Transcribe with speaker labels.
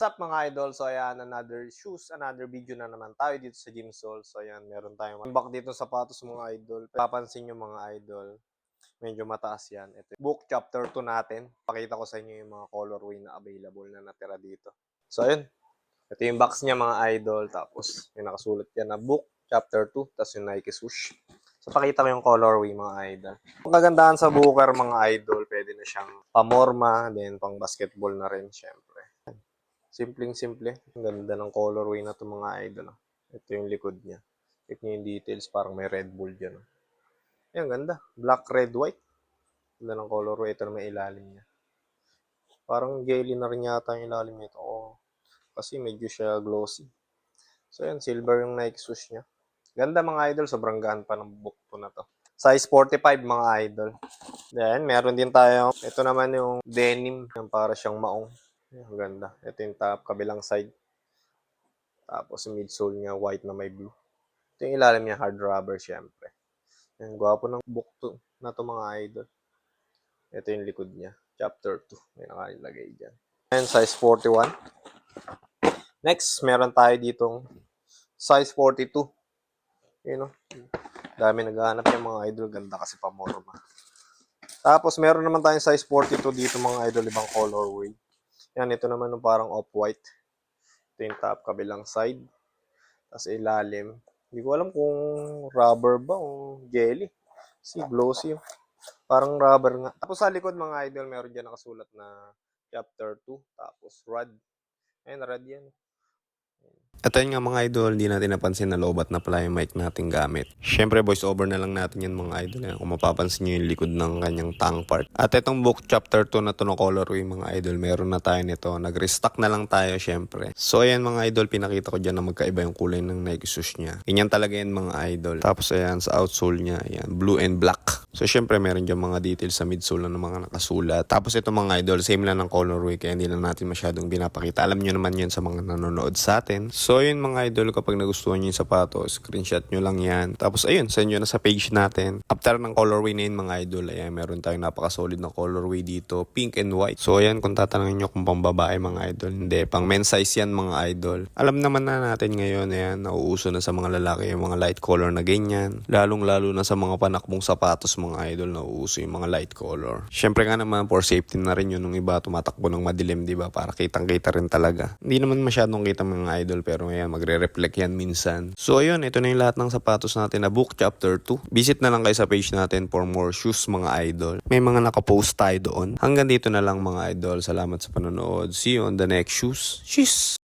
Speaker 1: What's up mga idol? So ayan, another video na naman tayo dito sa Gym Soul. So ayan, meron tayong back dito sa sapatos mga idol. Papansin nyo mga idol, medyo mataas yan. Ito book chapter 2 natin. Pakita ko sa inyo yung mga colorway na available na natira dito. So ayun, ito yung box niya mga idol. Tapos may nakasulat yan na book chapter 2. Tapos yung Nike swoosh. So pakita ko yung colorway mga idol. Ang kagandahan sa Booker mga idol, pwede na siyang pamorma, then pang basketball na rin syempre. Simpleng-simple. Ang ganda ng colorway na ito mga idol. Ito yung likod niya. Check niyo yung details. Parang may Red Bull dyan. Ayan, ganda. Black, red, white. Ganda ng colorway. Ito na may ilalim niya. Parang jelly na rin yata yung ilalim nito. Kasi medyo siya glossy. So, ayan. Silver yung Nike swoosh niya. Ganda mga idol. Sobrang gaan pa ng book po na to. Size 45 mga idol. Then, meron din tayo. Ito naman yung denim. Yung para siyang maong. Ang ganda. Ito yung top, kabilang side. Tapos yung midsole niya, white na may blue. Ito yung ilalim niya, hard rubber, syempre. Ang gwapo ng book to, na to mga idol. Ito yung likod niya, chapter 2. May nakalagay dyan. And size 41. Next, meron tayo ditong size 42. Yun o. Dami naghahanap yung mga idol. Ganda kasi pamorma. Tapos meron naman tayong size 42 dito mga idol, ibang colorway. Yan, ito naman yung parang off-white. Ito yung top, kabilang side. Tapos ilalim. Hindi ko alam kung rubber ba o jelly. Kasi glossy. Parang rubber nga. Tapos sa likod mga idol, meron dyan nakasulat na chapter 2. Tapos rod. Ayun, rod yan.
Speaker 2: At ayun nga mga idol, hindi natin napansin na lobat na pala yung mic natin gamit. Syempre voice over na lang natin yan mga idol. Yan. Kung mapapansin nyo yung likod ng kanyang tongue part. At itong book chapter 2 na to na colorway mga idol, meron na tayo nito. Nag-restock na lang tayo syempre. So ayan mga idol, pinakita ko dyan na magkaiba yung kulay ng Nike swoosh niya. Ganyan talaga yan mga idol. Tapos ayan sa outsole niya, ayan, blue and black. So syempre meron dyan mga details sa midsole ng mga nakasulat. Tapos ito mga idol, same lang ng colorway kaya hindi lang natin masyadong binapakita. Alam nyo naman yun sa mga nanonood sa atin. So ayun mga idol, kapag nagustuhan nyo yung sapatos, screenshot nyo lang yan. Tapos ayun, send nyo na sa page natin. After ng colorway na yun mga idol, ayan, meron tayong napaka-solid na colorway dito, pink and white. So ayan, kung tatanungin nyo kung pang babae mga idol, hindi, pang men's size yan mga idol. Alam naman na natin ngayon, ayan, nauuso na sa mga lalaki yung mga light color na ganyan. Lalong-lalo na sa mga panakbong sapatos mga idol, nauuso yung mga light color. Syempre nga naman, for safety na rin yun, nung iba tumatakbo ng madilim, diba? Para kitang-kita rin talaga. Hindi naman masyadong kita mga idol, pero ayan, magre-reflect yan minsan. So ayun, ito na yung lahat ng sapatos natin na book chapter 2. Visit na lang kayo sa page natin for more shoes mga idol. May mga nakapost tayo doon. Hanggang dito na lang mga idol. Salamat sa panonood. See you on the next shoes. Cheers!